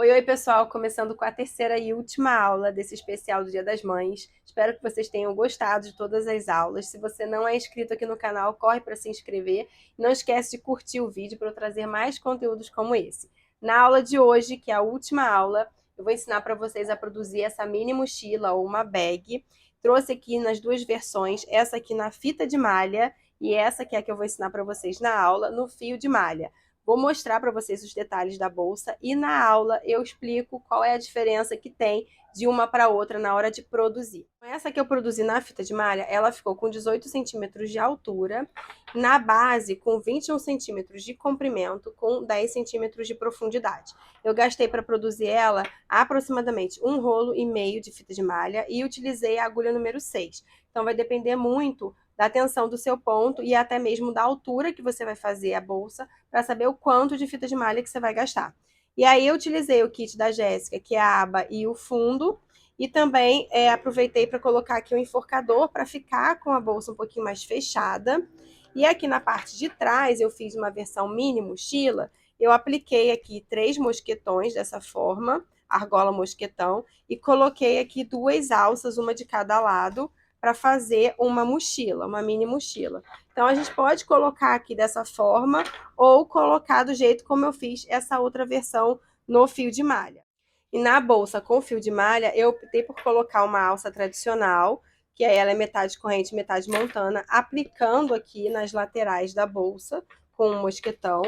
Oi, pessoal! Começando com a terceira e última aula desse especial do Dia das Mães. Espero que vocês tenham gostado de todas as aulas. Se você não é inscrito aqui no canal, corre para se inscrever. Não esquece de curtir o vídeo para eu trazer mais conteúdos como esse. Na aula de hoje, que é a última aula, eu vou ensinar para vocês a produzir essa mini mochila ou uma bag. Trouxe aqui nas duas versões, essa aqui na fita de malha e essa que é a que eu vou ensinar para vocês na aula no fio de malha. Vou mostrar para vocês os detalhes da bolsa e na aula eu explico qual é a diferença que tem de uma para outra na hora de produzir. Essa que eu produzi na fita de malha, ela ficou com 18 centímetros de altura, na base com 21 centímetros de comprimento, com 10 centímetros de profundidade. Eu gastei para produzir ela aproximadamente 1,5 rolo de fita de malha e utilizei a agulha número 6. Então vai depender muito da tensão do seu ponto e até mesmo da altura que você vai fazer a bolsa para saber o quanto de fita de malha que você vai gastar. E aí eu utilizei o kit da Jéssica, que é a aba e o fundo, e também aproveitei para colocar aqui um enforcador para ficar com a bolsa um pouquinho mais fechada. E aqui na parte de trás eu fiz uma versão mini mochila, eu apliquei aqui 3 mosquetões dessa forma, argola mosquetão, e coloquei aqui 2 alças, uma de cada lado, para fazer uma mochila, uma mini mochila. Então a gente pode colocar aqui dessa forma ou colocar do jeito como eu fiz essa outra versão no fio de malha. E na bolsa com fio de malha, eu optei por colocar uma alça tradicional, que aí ela é metade corrente, metade montana, aplicando aqui nas laterais da bolsa com um mosquetão.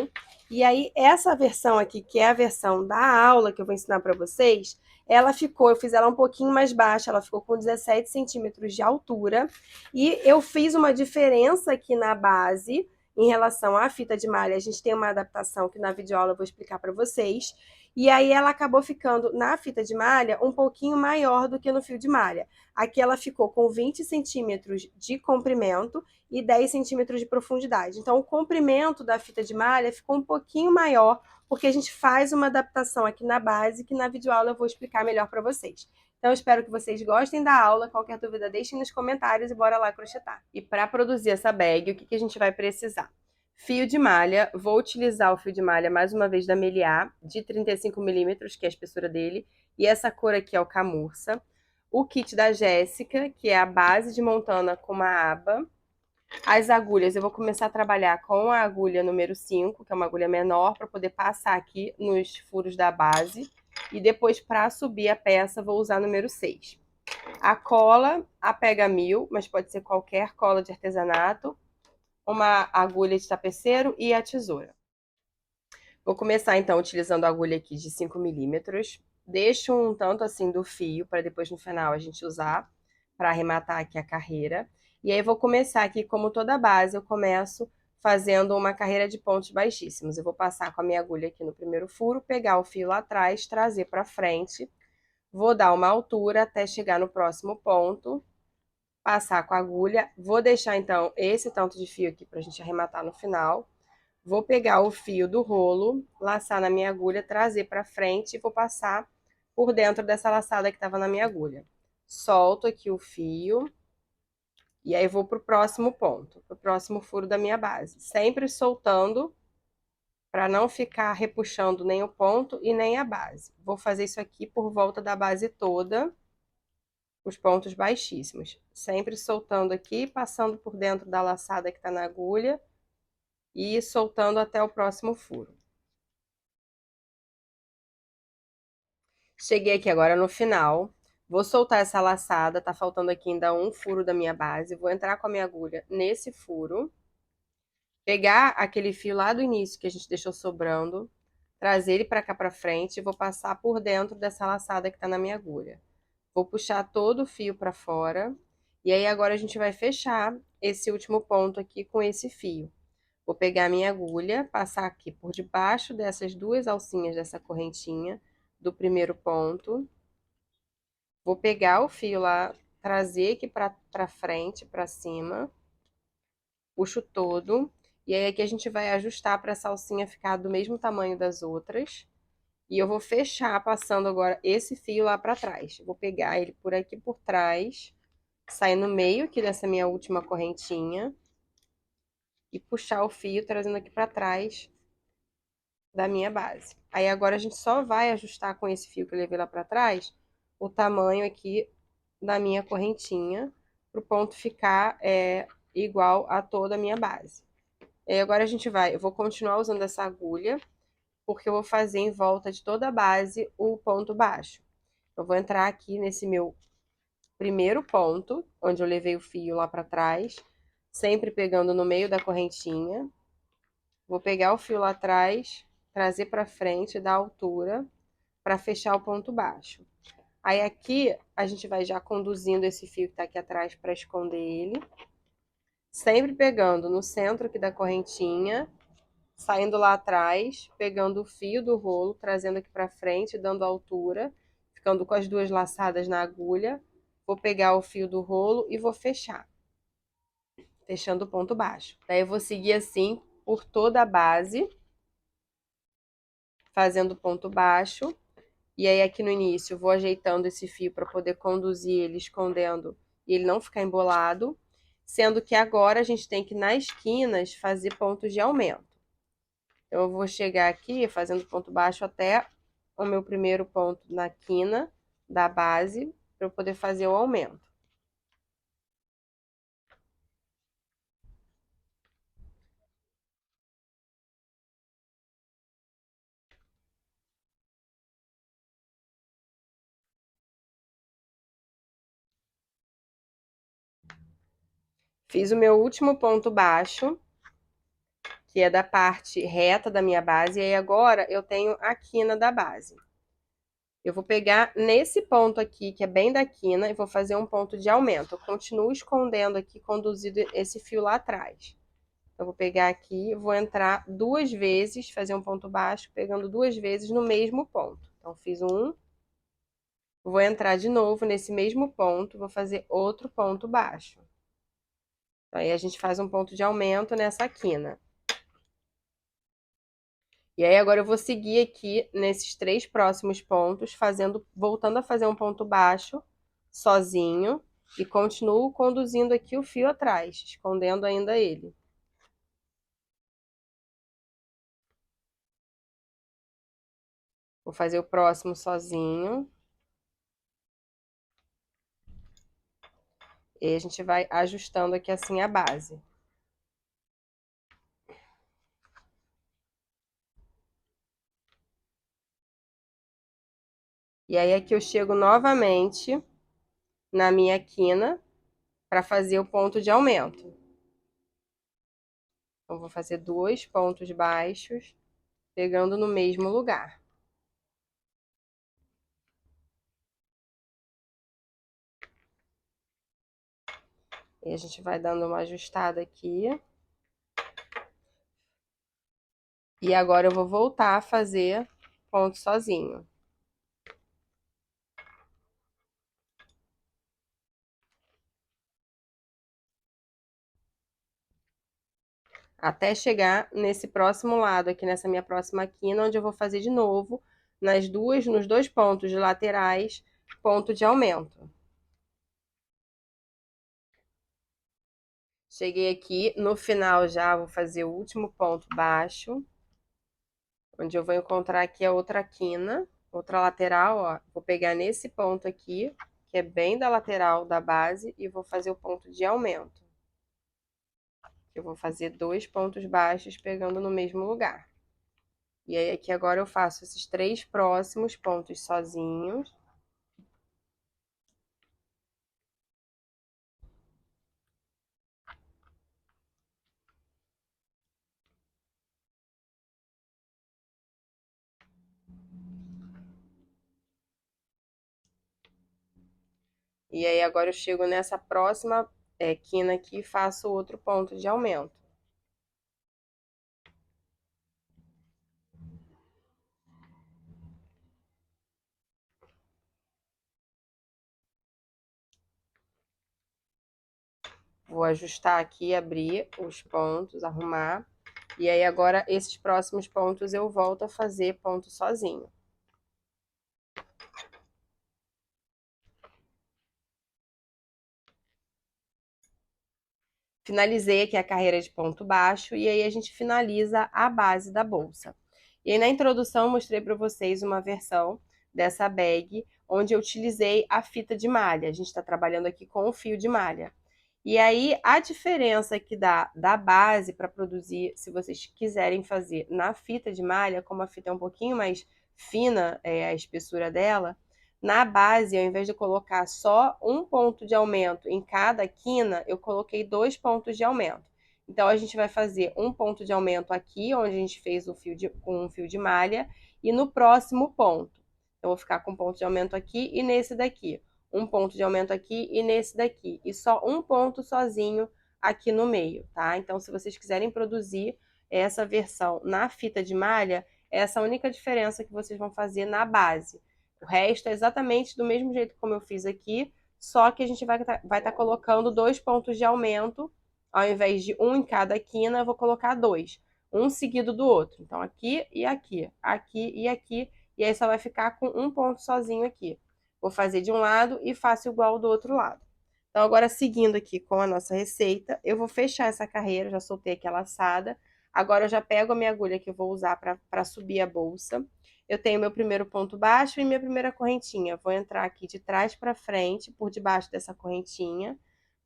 E aí essa versão aqui, que é a versão da aula que eu vou ensinar para vocês, ela ficou, eu fiz ela um pouquinho mais baixa, ela ficou com 17 centímetros de altura. E eu fiz uma diferença aqui na base, em relação à fita de malha. A gente tem uma adaptação que na videoaula eu vou explicar para vocês. E aí ela acabou ficando na fita de malha um pouquinho maior do que no fio de malha. Aqui ela ficou com 20 centímetros de comprimento e 10 centímetros de profundidade. Então o comprimento da fita de malha ficou um pouquinho maior, porque a gente faz uma adaptação aqui na base, que na videoaula eu vou explicar melhor para vocês. Então, eu espero que vocês gostem da aula. Qualquer dúvida, deixem nos comentários e bora lá crochetar. E para produzir essa bag, o que a gente vai precisar? Fio de malha. Vou utilizar o fio de malha, mais uma vez, da Meliá, de 35 milímetros, que é a espessura dele. E essa cor aqui é o camurça. O kit da Jéssica, que é a base de montana com uma aba. As agulhas, eu vou começar a trabalhar com a agulha número 5, que é uma agulha menor, para poder passar aqui nos furos da base. E depois, para subir a peça, vou usar a número 6. A cola, a Pega 1000, mas pode ser qualquer cola de artesanato. Uma agulha de tapeceiro e a tesoura. Vou começar, então, utilizando a agulha aqui de 5 milímetros. Deixo um tanto assim do fio, para depois no final a gente usar para arrematar aqui a carreira. E aí eu vou começar aqui, como toda base, eu começo fazendo uma carreira de pontos baixíssimos. Eu vou passar com a minha agulha aqui no primeiro furo, pegar o fio lá atrás, trazer para frente. Vou dar uma altura até chegar no próximo ponto, passar com a agulha. Vou deixar, então, esse tanto de fio aqui pra gente arrematar no final. Vou pegar o fio do rolo, laçar na minha agulha, trazer pra frente e vou passar por dentro dessa laçada que tava na minha agulha. Solto aqui o fio. E aí vou pro próximo ponto, pro próximo furo da minha base. Sempre soltando, para não ficar repuxando nem o ponto e nem a base. Vou fazer isso aqui por volta da base toda, os pontos baixíssimos. Sempre soltando aqui, passando por dentro da laçada que tá na agulha e soltando até o próximo furo. Cheguei aqui agora no final. Vou soltar essa laçada, tá faltando aqui ainda um furo da minha base. Vou entrar com a minha agulha nesse furo. Pegar aquele fio lá do início que a gente deixou sobrando, trazer ele para cá para frente e vou passar por dentro dessa laçada que tá na minha agulha. Vou puxar todo o fio para fora. E aí agora a gente vai fechar esse último ponto aqui com esse fio. Vou pegar a minha agulha, passar aqui por debaixo dessas duas alcinhas dessa correntinha do primeiro ponto. Vou pegar o fio lá, trazer aqui para frente, para cima. Puxo todo. E aí aqui a gente vai ajustar para essa alcinha ficar do mesmo tamanho das outras. E eu vou fechar passando agora esse fio lá para trás. Vou pegar ele por aqui por trás, sair no meio aqui dessa minha última correntinha e puxar o fio trazendo aqui para trás da minha base. Aí agora a gente só vai ajustar com esse fio que eu levei lá pra trás, o tamanho aqui da minha correntinha, pro ponto ficar igual a toda a minha base. E agora eu vou continuar usando essa agulha, porque eu vou fazer em volta de toda a base o ponto baixo. Eu vou entrar aqui nesse meu primeiro ponto, onde eu levei o fio lá pra trás, sempre pegando no meio da correntinha. Vou pegar o fio lá atrás, trazer pra frente, dar altura, para fechar o ponto baixo. Aí aqui, a gente vai já conduzindo esse fio que tá aqui atrás para esconder ele. Sempre pegando no centro aqui da correntinha, saindo lá atrás, pegando o fio do rolo, trazendo aqui para frente, dando altura, ficando com as duas laçadas na agulha. Vou pegar o fio do rolo e vou fechar, fechando o ponto baixo. Daí eu vou seguir assim por toda a base, fazendo ponto baixo. E aí aqui no início eu vou ajeitando esse fio para poder conduzir ele, escondendo e ele não ficar embolado. Sendo que agora a gente tem que nas esquinas fazer pontos de aumento. Então eu vou chegar aqui fazendo ponto baixo até o meu primeiro ponto na quina da base, para eu poder fazer o aumento. Fiz o meu último ponto baixo, que é da parte reta da minha base, e aí agora eu tenho a quina da base. Eu vou pegar nesse ponto aqui, que é bem da quina, e vou fazer um ponto de aumento. Eu continuo escondendo aqui, conduzido esse fio lá atrás. Eu vou pegar aqui, vou entrar duas vezes, fazer um ponto baixo, pegando duas vezes no mesmo ponto. Então, fiz um, vou entrar de novo nesse mesmo ponto, vou fazer outro ponto baixo. Aí a gente faz um ponto de aumento nessa quina. E aí agora eu vou seguir aqui nesses três próximos pontos, voltando a fazer um ponto baixo, sozinho, e continuo conduzindo aqui o fio atrás, escondendo ainda ele. Vou fazer o próximo sozinho. E aí a gente vai ajustando aqui assim a base. E aí aqui eu chego novamente na minha quina para fazer o ponto de aumento. Então, vou fazer dois pontos baixos, pegando no mesmo lugar. E a gente vai dando uma ajustada aqui. E agora eu vou voltar a fazer ponto sozinho. Até chegar nesse próximo lado aqui, nessa minha próxima quina, onde eu vou fazer de novo nos dois pontos de laterais, ponto de aumento. Cheguei aqui, no final já vou fazer o último ponto baixo, onde eu vou encontrar aqui a outra quina, outra lateral, ó. Vou pegar nesse ponto aqui, que é bem da lateral da base, e vou fazer o ponto de aumento. Eu vou fazer dois pontos baixos pegando no mesmo lugar. E aí aqui agora eu faço esses três próximos pontos sozinhos. E aí agora eu chego nessa próxima quina aqui e faço outro ponto de aumento. Vou ajustar aqui, abrir os pontos, arrumar. E aí agora esses próximos pontos eu volto a fazer ponto sozinho. Finalizei aqui a carreira de ponto baixo e aí a gente finaliza a base da bolsa. E aí na introdução eu mostrei para vocês uma versão dessa bag, onde eu utilizei a fita de malha. A gente está trabalhando aqui com o fio de malha. E aí a diferença que dá da base para produzir, se vocês quiserem fazer na fita de malha, como a fita é um pouquinho mais fina, a espessura dela, na base, ao invés de colocar só um ponto de aumento em cada quina, eu coloquei 2 pontos de aumento. Então, a gente vai fazer um ponto de aumento aqui, onde a gente fez o fio com um fio de malha, e no próximo ponto. Eu vou ficar com um ponto de aumento aqui e nesse daqui. Um ponto de aumento aqui e nesse daqui. E só um ponto sozinho aqui no meio, tá? Então, se vocês quiserem produzir essa versão na fita de malha, essa é a única diferença que vocês vão fazer na base. O resto é exatamente do mesmo jeito como eu fiz aqui, só que a gente vai tá colocando 2 pontos de aumento, ao invés de um em cada quina, eu vou colocar 2, um seguido do outro. Então, aqui e aqui, aqui e aqui, e aí só vai ficar com um ponto sozinho aqui. Vou fazer de um lado e faço igual do outro lado. Então, agora seguindo aqui com a nossa receita, eu vou fechar essa carreira, já soltei aqui a laçada. Agora eu já pego a minha agulha que eu vou usar para subir a bolsa. Eu tenho meu primeiro ponto baixo e minha primeira correntinha. Vou entrar aqui de trás para frente, por debaixo dessa correntinha.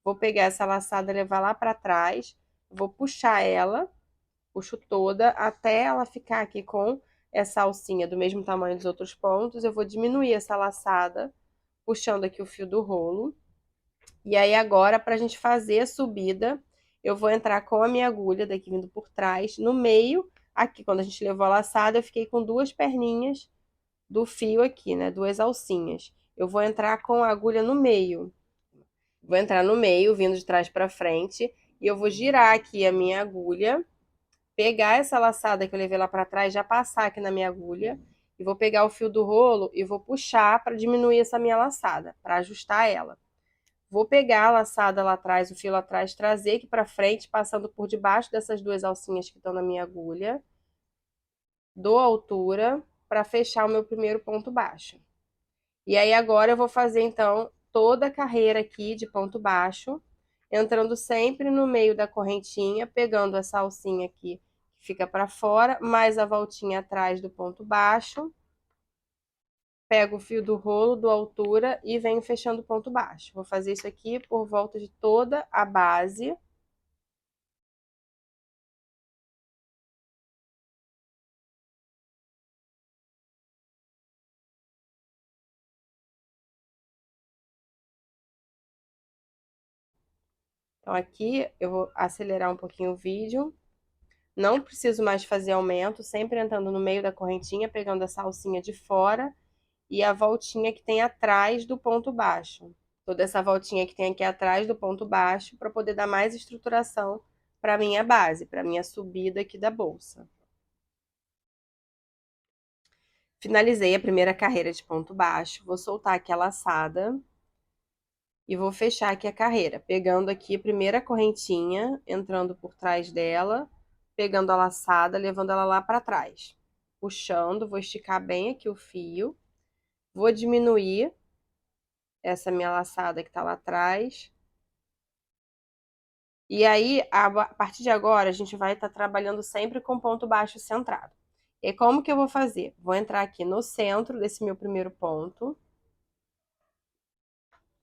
Vou pegar essa laçada, levar lá para trás. Vou puxar ela, puxo toda, até ela ficar aqui com essa alcinha do mesmo tamanho dos outros pontos. Eu vou diminuir essa laçada, puxando aqui o fio do rolo. E aí agora, para a gente fazer a subida, eu vou entrar com a minha agulha, daqui vindo por trás, no meio, aqui, quando a gente levou a laçada, eu fiquei com 2 perninhas do fio aqui, né, 2 alcinhas. Eu vou entrar com a agulha no meio. Vou entrar no meio, vindo de trás para frente, e eu vou girar aqui a minha agulha, pegar essa laçada que eu levei lá para trás, já passar aqui na minha agulha, e vou pegar o fio do rolo e vou puxar para diminuir essa minha laçada, para ajustar ela. Vou pegar a laçada lá atrás, o fio lá atrás, trazer aqui para frente, passando por debaixo dessas 2 alcinhas que estão na minha agulha. Dou altura para fechar o meu primeiro ponto baixo. E aí agora eu vou fazer então toda a carreira aqui de ponto baixo, entrando sempre no meio da correntinha, pegando essa alcinha aqui que fica para fora, mais a voltinha atrás do ponto baixo. Pego o fio do rolo, dou altura e venho fechando o ponto baixo. Vou fazer isso aqui por volta de toda a base. Então, aqui eu vou acelerar um pouquinho o vídeo. Não preciso mais fazer aumento, sempre entrando no meio da correntinha, pegando essa alcinha de fora e a voltinha que tem atrás do ponto baixo. Toda essa voltinha que tem aqui atrás do ponto baixo, para poder dar mais estruturação para minha base, para minha subida aqui da bolsa. Finalizei a primeira carreira de ponto baixo, vou soltar aqui a laçada e vou fechar aqui a carreira, pegando aqui a primeira correntinha, entrando por trás dela, pegando a laçada, levando ela lá para trás. Puxando, vou esticar bem aqui o fio, vou diminuir essa minha laçada que tá lá atrás. E aí, a partir de agora, a gente vai estar trabalhando sempre com ponto baixo centrado. E como que eu vou fazer? Vou entrar aqui no centro desse meu primeiro ponto.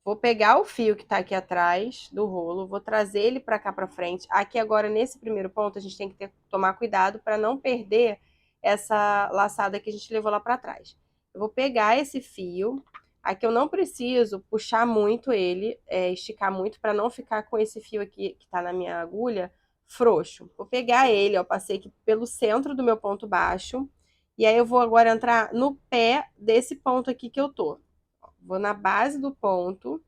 Vou pegar o fio que tá aqui atrás do rolo, vou trazer ele para cá para frente. Aqui agora, nesse primeiro ponto, a gente tem que tomar cuidado para não perder essa laçada que a gente levou lá para trás. Eu vou pegar esse fio, aqui eu não preciso puxar muito ele, esticar muito, para não ficar com esse fio aqui que tá na minha agulha frouxo. Vou pegar ele, ó, passei aqui pelo centro do meu ponto baixo, e aí eu vou agora entrar no pé desse ponto aqui que eu tô. Vou na base do ponto,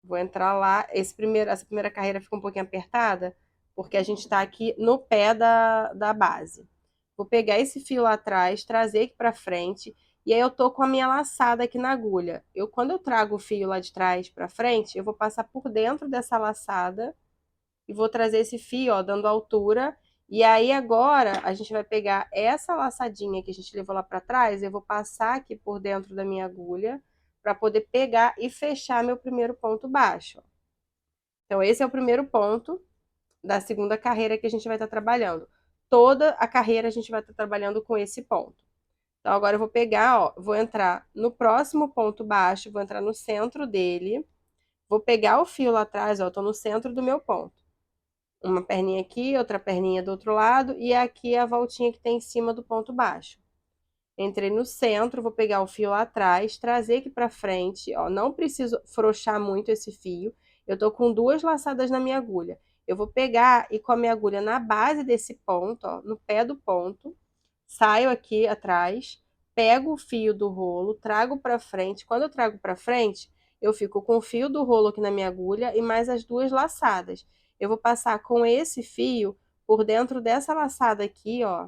vou entrar lá. Essa primeira carreira fica um pouquinho apertada, porque a gente tá aqui no pé da base. Vou pegar esse fio lá atrás, trazer aqui pra frente, e aí eu tô com a minha laçada aqui na agulha. Quando eu trago o fio lá de trás pra frente, eu vou passar por dentro dessa laçada e vou trazer esse fio, ó, dando altura. E aí agora a gente vai pegar essa laçadinha que a gente levou lá pra trás, eu vou passar aqui por dentro da minha agulha para poder pegar e fechar meu primeiro ponto baixo. Então, esse é o primeiro ponto da segunda carreira que a gente vai estar trabalhando. toda a carreira a gente vai estar trabalhando com esse ponto. Então, agora eu vou pegar, ó, vou entrar no próximo ponto baixo, vou entrar no centro dele, vou pegar o fio lá atrás, ó, eu tô no centro do meu ponto. Uma perninha aqui, outra perninha do outro lado, e aqui a voltinha que tem em cima do ponto baixo. Entrei no centro, vou pegar o fio lá atrás, trazer aqui pra frente, ó, não preciso frouxar muito esse fio, eu tô com 2 laçadas na minha agulha. Eu vou pegar e com a minha agulha na base desse ponto, ó, no pé do ponto, saio aqui atrás, pego o fio do rolo, trago pra frente. Quando eu trago pra frente, eu fico com o fio do rolo aqui na minha agulha e mais as 2 laçadas. Eu vou passar com esse fio por dentro dessa laçada aqui, ó.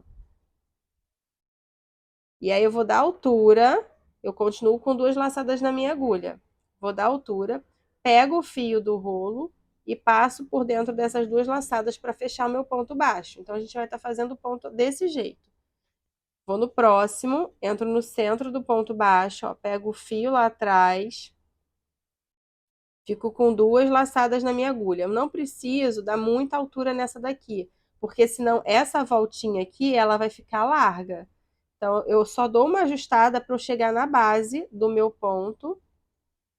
E aí eu vou dar altura, eu continuo com 2 laçadas na minha agulha. Vou dar altura, pego o fio do rolo e passo por dentro dessas 2 laçadas para fechar o meu ponto baixo. Então, a gente vai estar fazendo o ponto desse jeito. Vou no próximo, entro no centro do ponto baixo, ó, pego o fio lá atrás, fico com 2 laçadas na minha agulha. Eu não preciso dar muita altura nessa daqui, porque senão essa voltinha aqui, ela vai ficar larga. Então, eu só dou uma ajustada para eu chegar na base do meu ponto,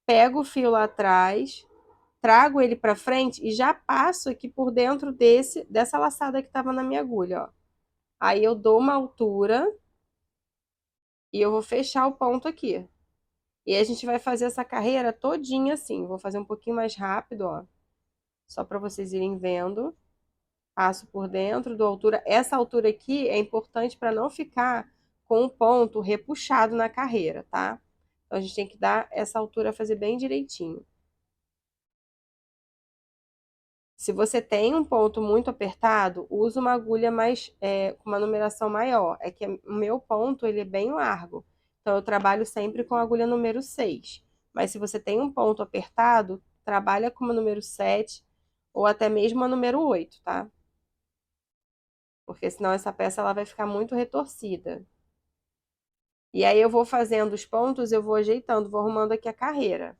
pego o fio lá atrás, trago ele para frente e já passo aqui por dentro dessa laçada que estava na minha agulha, ó. Aí eu dou uma altura e eu vou fechar o ponto aqui. E aí a gente vai fazer essa carreira todinha assim. Vou fazer um pouquinho mais rápido, ó. Só para vocês irem vendo. Passo por dentro, dou altura. Essa altura aqui é importante para não ficar com o ponto repuxado na carreira, tá? Então, a gente tem que dar essa altura, fazer bem direitinho. Se você tem um ponto muito apertado, usa uma agulha mais, com uma numeração maior. É que o meu ponto, ele é bem largo. Então, eu trabalho sempre com a agulha número 6. Mas se você tem um ponto apertado, trabalha com uma número 7 ou até mesmo a número 8, tá? Porque senão essa peça ela vai ficar muito retorcida. E aí eu vou fazendo os pontos, eu vou ajeitando, vou arrumando aqui a carreira.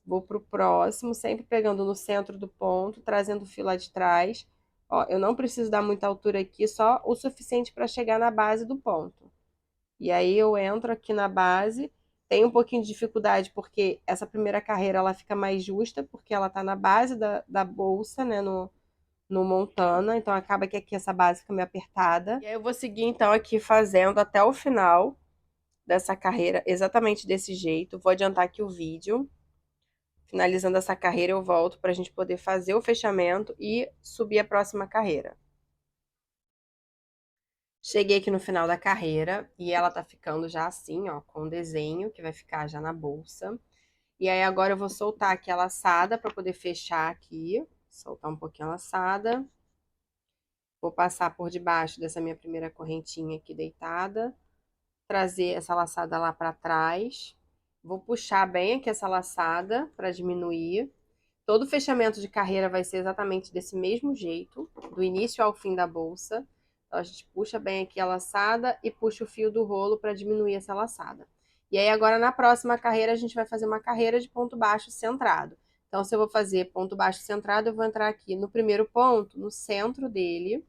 Vou pro próximo, sempre pegando no centro do ponto, trazendo o fio lá de trás. Ó, eu não preciso dar muita altura aqui, só o suficiente para chegar na base do ponto. E aí eu entro aqui na base, tenho um pouquinho de dificuldade porque essa primeira carreira ela fica mais justa, porque ela tá na base da bolsa, né, no montana, então acaba que aqui essa base fica meio apertada. E aí eu vou seguir então aqui fazendo até o final dessa carreira exatamente desse jeito. Vou adiantar aqui o vídeo. Finalizando essa carreira, eu volto para a gente poder fazer o fechamento e subir a próxima carreira. Cheguei aqui no final da carreira e ela tá ficando já assim, ó, com o desenho que vai ficar já na bolsa. E aí agora eu vou soltar aqui a laçada para poder fechar aqui. Soltar um pouquinho a laçada. Vou passar por debaixo dessa minha primeira correntinha aqui deitada. Trazer essa laçada lá para trás. Vou puxar bem aqui essa laçada para diminuir. Todo fechamento de carreira vai ser exatamente desse mesmo jeito, do início ao fim da bolsa. Então, a gente puxa bem aqui a laçada e puxa o fio do rolo para diminuir essa laçada. E aí, agora na próxima carreira, a gente vai fazer uma carreira de ponto baixo centrado. Então, se eu vou fazer ponto baixo centrado, eu vou entrar aqui no primeiro ponto, no centro dele.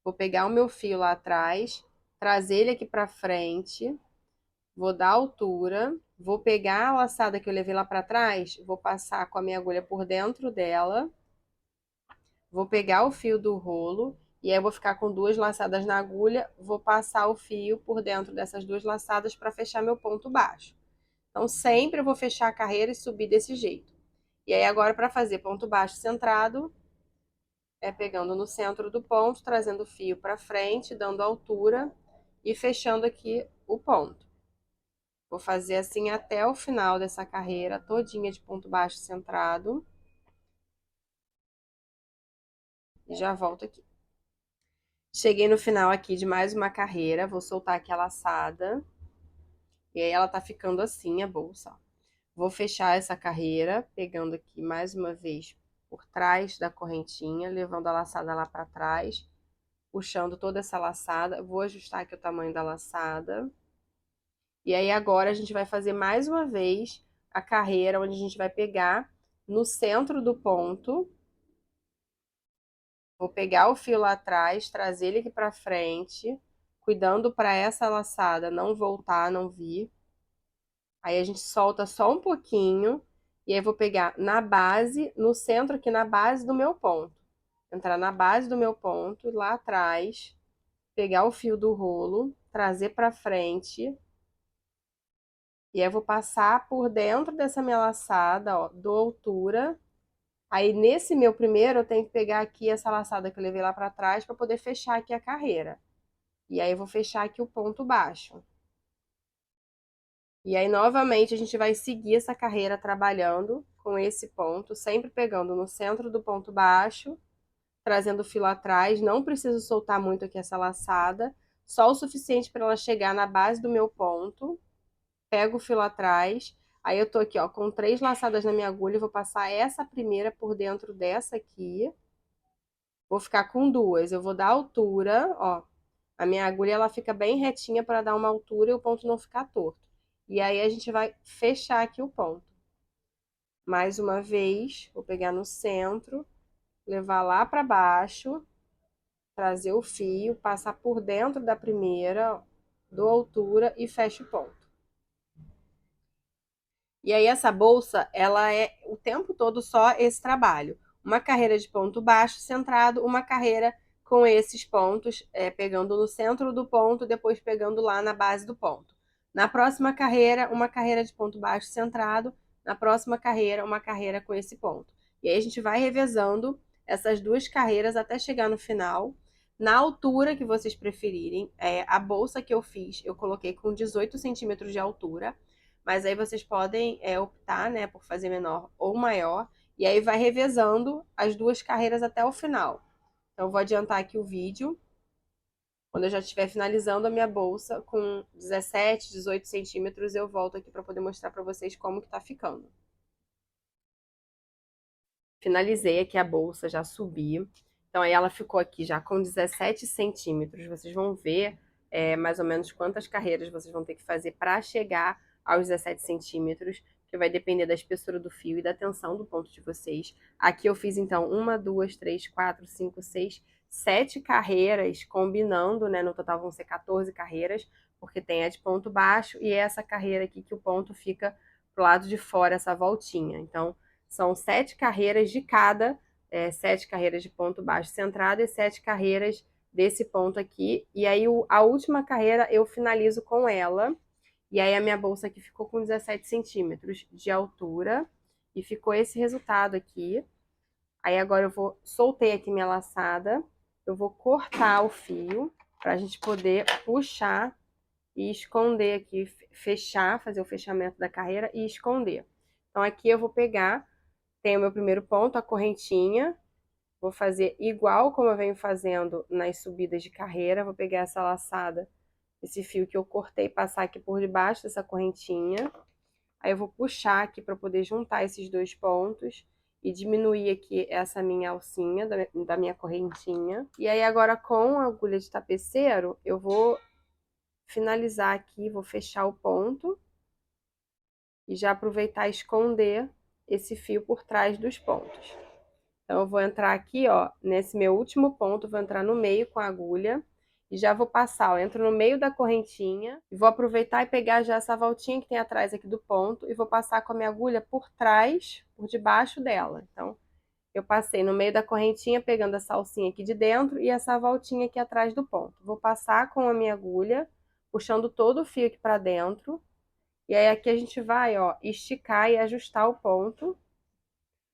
Vou pegar o meu fio lá atrás, trazer ele aqui para frente. Vou dar altura, vou pegar a laçada que eu levei lá para trás, vou passar com a minha agulha por dentro dela, vou pegar o fio do rolo, e aí eu vou ficar com 2 laçadas na agulha, vou passar o fio por dentro dessas 2 laçadas para fechar meu ponto baixo. Então, sempre eu vou fechar a carreira e subir desse jeito. E aí, agora, para fazer ponto baixo centrado, é pegando no centro do ponto, trazendo o fio para frente, dando altura e fechando aqui o ponto. Vou fazer assim até o final dessa carreira, todinha de ponto baixo centrado. E já volto aqui. Cheguei no final aqui de mais uma carreira, vou soltar aqui a laçada. E aí ela tá ficando assim, a bolsa, ó. Vou fechar essa carreira, pegando aqui mais uma vez por trás da correntinha, levando a laçada lá pra trás, puxando toda essa laçada. Vou ajustar aqui o tamanho da laçada. E aí agora a gente vai fazer mais uma vez a carreira, onde a gente vai pegar no centro do ponto Vou pegar o fio lá atrás, trazer ele aqui pra frente, cuidando para essa laçada não voltar, não vir. Aí a gente solta só um pouquinho, e aí vou pegar na base, no centro aqui, na base do meu ponto. Entrar na base do meu ponto, lá atrás, pegar o fio do rolo, trazer pra frente, e aí eu vou passar por dentro dessa minha laçada, ó, dou altura. Aí nesse meu primeiro eu tenho que pegar aqui essa laçada que eu levei lá pra trás para poder fechar aqui a carreira. E aí eu vou fechar aqui o ponto baixo. E aí novamente a gente vai seguir essa carreira trabalhando com esse ponto, sempre pegando no centro do ponto baixo, trazendo o fio atrás. Não preciso soltar muito aqui essa laçada, só o suficiente para ela chegar na base do meu ponto. Pego o fio atrás, aí eu tô aqui, ó, com 3 laçadas na minha agulha, vou passar essa primeira por dentro dessa aqui. Vou ficar com 2, eu vou dar altura, ó. A minha agulha, ela fica bem retinha para dar uma altura e o ponto não ficar torto. E aí a gente vai fechar aqui o ponto. Mais uma vez, vou pegar no centro, levar lá para baixo, trazer o fio, passar por dentro da primeira, dou altura e fecho o ponto. E aí essa bolsa, ela é o tempo todo só esse trabalho. Uma carreira de ponto baixo centrado, uma carreira com esses pontos, pegando no centro do ponto, depois pegando lá na base do ponto. Na próxima carreira, uma carreira de ponto baixo centrado, na próxima carreira, uma carreira com esse ponto. E aí a gente vai revezando essas 2 carreiras até chegar no final. Na altura que vocês preferirem, a bolsa que eu fiz, eu coloquei com 18 centímetros de altura, mas aí vocês podem optar, né, por fazer menor ou maior, e aí vai revezando as 2 carreiras até o final. Então, eu vou adiantar aqui o vídeo. Quando eu já estiver finalizando a minha bolsa com 17, 18 centímetros, eu volto aqui para poder mostrar para vocês como que tá ficando. Finalizei aqui a bolsa, já subi. Então, aí ela ficou aqui já com 17 centímetros. Vocês vão ver mais ou menos quantas carreiras vocês vão ter que fazer para chegar aos 17 centímetros, que vai depender da espessura do fio e da tensão do ponto de vocês. Aqui eu fiz, então, 1, 2, 3, 4, 5, 6, 7 carreiras, combinando, né? No total vão ser 14 carreiras, porque tem a de ponto baixo e essa carreira aqui que o ponto fica pro lado de fora, essa voltinha. Então, são 7 carreiras de cada, 7 carreiras de ponto baixo centrado e 7 carreiras desse ponto aqui. E aí a última carreira eu finalizo com ela. E aí a minha bolsa aqui ficou com 17 centímetros de altura. E ficou esse resultado aqui. Aí agora soltei aqui minha laçada. Eu vou cortar o fio pra gente poder puxar e esconder aqui, fechar, fazer o fechamento da carreira e esconder. Então aqui eu vou pegar, tem o meu primeiro ponto, a correntinha, vou fazer igual como eu venho fazendo nas subidas de carreira, vou pegar essa laçada, esse fio que eu cortei, passar aqui por debaixo dessa correntinha, aí eu vou puxar aqui para poder juntar esses 2 pontos e diminuir aqui essa minha alcinha da minha correntinha. E aí agora com a agulha de tapeceiro, eu vou finalizar aqui, vou fechar o ponto e já aproveitar e esconder esse fio por trás dos pontos. Então, eu vou entrar aqui, ó, nesse meu último ponto, vou entrar no meio com a agulha e já vou passar, ó, entro no meio da correntinha e vou aproveitar e pegar já essa voltinha que tem atrás aqui do ponto e vou passar com a minha agulha por trás, por debaixo dela. Então, eu passei no meio da correntinha, pegando essa alcinha aqui de dentro e essa voltinha aqui atrás do ponto. Vou passar com a minha agulha, puxando todo o fio aqui pra dentro. E aí aqui a gente vai, ó, esticar e ajustar o ponto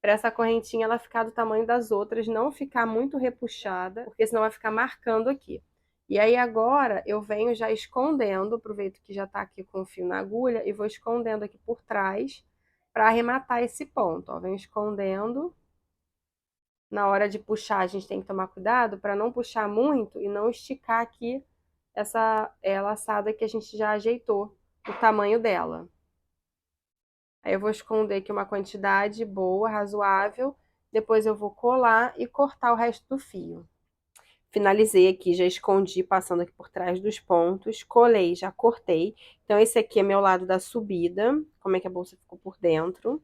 para essa correntinha ela ficar do tamanho das outras, não ficar muito repuxada, porque senão vai ficar marcando aqui. E aí agora eu venho já escondendo, aproveito que já tá aqui com o fio na agulha e vou escondendo aqui por trás para arrematar esse ponto, ó. Venho escondendo. Na hora de puxar, a gente tem que tomar cuidado para não puxar muito e não esticar aqui essa laçada que a gente já ajeitou o tamanho dela. Aí eu vou esconder aqui uma quantidade boa, razoável, depois eu vou colar e cortar o resto do fio. Finalizei aqui, já escondi, passando aqui por trás dos pontos, colei, já cortei. Então, esse aqui é meu lado da subida, como é que a bolsa ficou por dentro.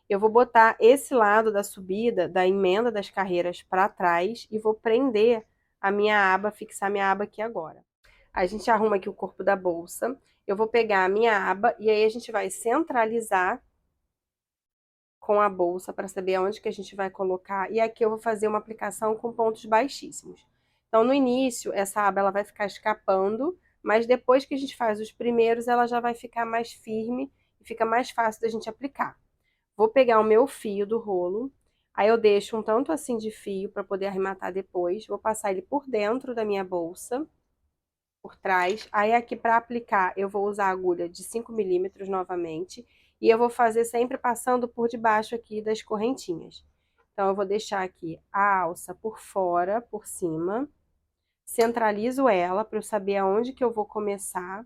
Eu vou botar esse lado da subida, da emenda das carreiras para trás e vou prender a minha aba, fixar minha aba aqui agora. A gente arruma aqui o corpo da bolsa, eu vou pegar a minha aba e aí a gente vai centralizar com a bolsa para saber aonde que a gente vai colocar. E aqui eu vou fazer uma aplicação com pontos baixíssimos. Então, no início, essa aba ela vai ficar escapando, mas depois que a gente faz os primeiros, ela já vai ficar mais firme e fica mais fácil da gente aplicar. Vou pegar o meu fio do rolo, aí eu deixo um tanto assim de fio para poder arrematar depois. Vou passar ele por dentro da minha bolsa, por trás. Aí aqui para aplicar eu vou usar a agulha de 5 milímetros novamente. E eu vou fazer sempre passando por debaixo aqui das correntinhas. Então eu vou deixar aqui a alça por fora, por cima. Centralizo ela para eu saber aonde que eu vou começar.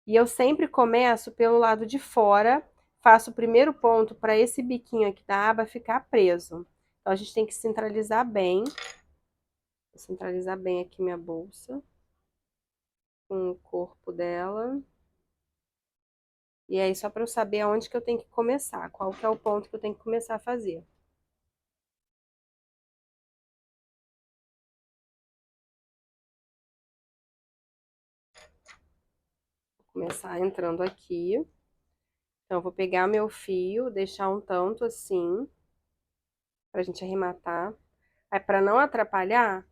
E eu sempre começo pelo lado de fora, faço o primeiro ponto para esse biquinho aqui da aba ficar preso. Então a gente tem que centralizar bem. Vou centralizar bem aqui minha bolsa com o corpo dela. E aí, só para eu saber aonde que eu tenho que começar, qual que é o ponto que eu tenho que começar a fazer. Vou começar entrando aqui. Então, eu vou pegar meu fio, deixar um tanto assim, pra gente arrematar. Aí, para não atrapalhar,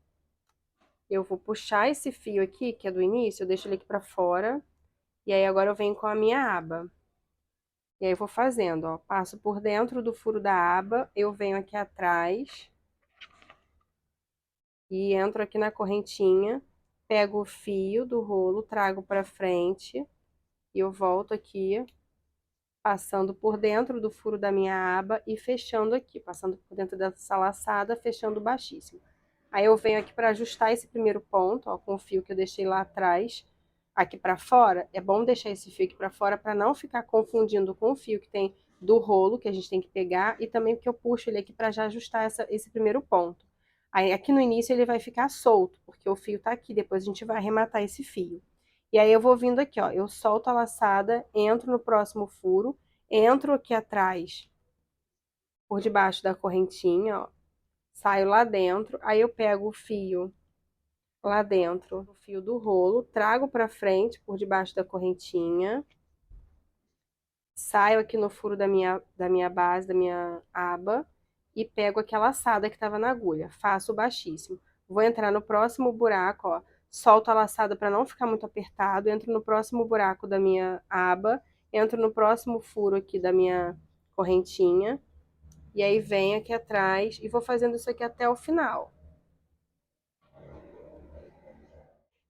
eu vou puxar esse fio aqui, que é do início, eu deixo ele aqui pra fora. E aí, agora eu venho com a minha aba. E aí, eu vou fazendo, ó. Passo por dentro do furo da aba, eu venho aqui atrás. E entro aqui na correntinha, pego o fio do rolo, trago pra frente. E eu volto aqui, passando por dentro do furo da minha aba e fechando aqui, passando por dentro dessa laçada, fechando baixíssimo. Aí eu venho aqui para ajustar esse primeiro ponto, ó, com o fio que eu deixei lá atrás, aqui para fora. É bom deixar esse fio aqui para fora para não ficar confundindo com o fio que tem do rolo, que a gente tem que pegar, e também porque eu puxo ele aqui para já ajustar esse primeiro ponto. Aí aqui no início ele vai ficar solto, porque o fio tá aqui, depois a gente vai arrematar esse fio. E aí eu vou vindo aqui, ó, eu solto a laçada, entro no próximo furo, entro aqui atrás, por debaixo da correntinha, ó, saio lá dentro, aí eu pego o fio lá dentro, o fio do rolo, trago pra frente, por debaixo da correntinha, saio aqui no furo da minha base, da minha aba, e pego aquela laçada que tava na agulha, faço baixíssimo. Vou entrar no próximo buraco, ó, solto a laçada para não ficar muito apertado, entro no próximo buraco da minha aba, entro no próximo furo aqui da minha correntinha, e aí venho aqui atrás e vou fazendo isso aqui até o final.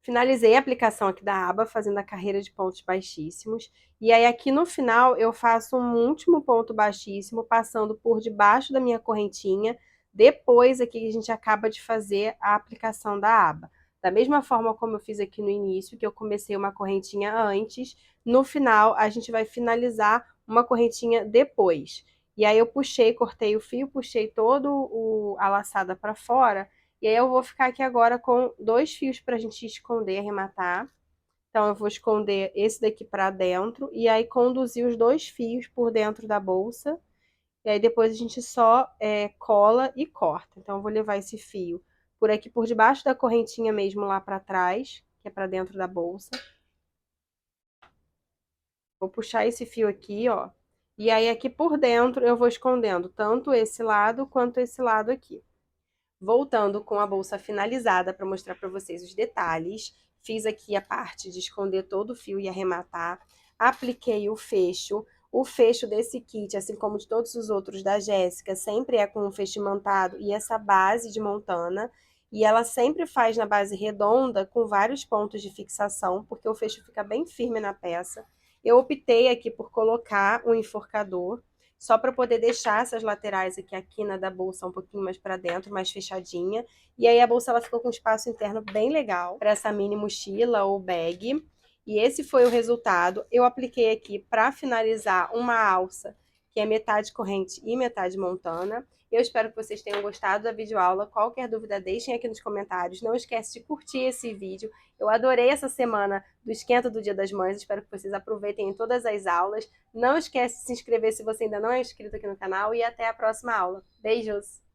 Finalizei a aplicação aqui da aba, fazendo a carreira de pontos baixíssimos. E aí aqui no final eu faço um último ponto baixíssimo, passando por debaixo da minha correntinha. Depois aqui a gente acaba de fazer a aplicação da aba. Da mesma forma como eu fiz aqui no início, que eu comecei uma correntinha antes, no final a gente vai finalizar uma correntinha depois. E aí eu puxei, cortei o fio, puxei todo a laçada para fora. E aí eu vou ficar aqui agora com 2 fios pra gente esconder, arrematar. Então eu vou esconder esse daqui pra dentro e aí conduzir os 2 fios por dentro da bolsa. E aí depois a gente só cola e corta. Então eu vou levar esse fio por aqui por debaixo da correntinha mesmo lá pra trás, que é pra dentro da bolsa. Vou puxar esse fio aqui, ó. E aí aqui por dentro eu vou escondendo tanto esse lado quanto esse lado aqui. Voltando com a bolsa finalizada para mostrar para vocês os detalhes, fiz aqui a parte de esconder todo o fio e arrematar, apliquei o fecho. O fecho desse kit, assim como de todos os outros da Jéssica, sempre é com um fecho imantado e essa base de montana. E ela sempre faz na base redonda com vários pontos de fixação, porque o fecho fica bem firme na peça. Eu optei aqui por colocar um enforcador, só para poder deixar essas laterais aqui, a quina da bolsa um pouquinho mais para dentro, mais fechadinha. E aí a bolsa ela ficou com um espaço interno bem legal para essa mini mochila ou bag. E esse foi o resultado. Eu apliquei aqui para finalizar uma alça que é metade corrente e metade montana. Eu espero que vocês tenham gostado da videoaula. Qualquer dúvida, deixem aqui nos comentários. Não esquece de curtir esse vídeo. Eu adorei essa semana do esquenta do Dia das Mães. Espero que vocês aproveitem em todas as aulas. Não esquece de se inscrever se você ainda não é inscrito aqui no canal. E até a próxima aula. Beijos!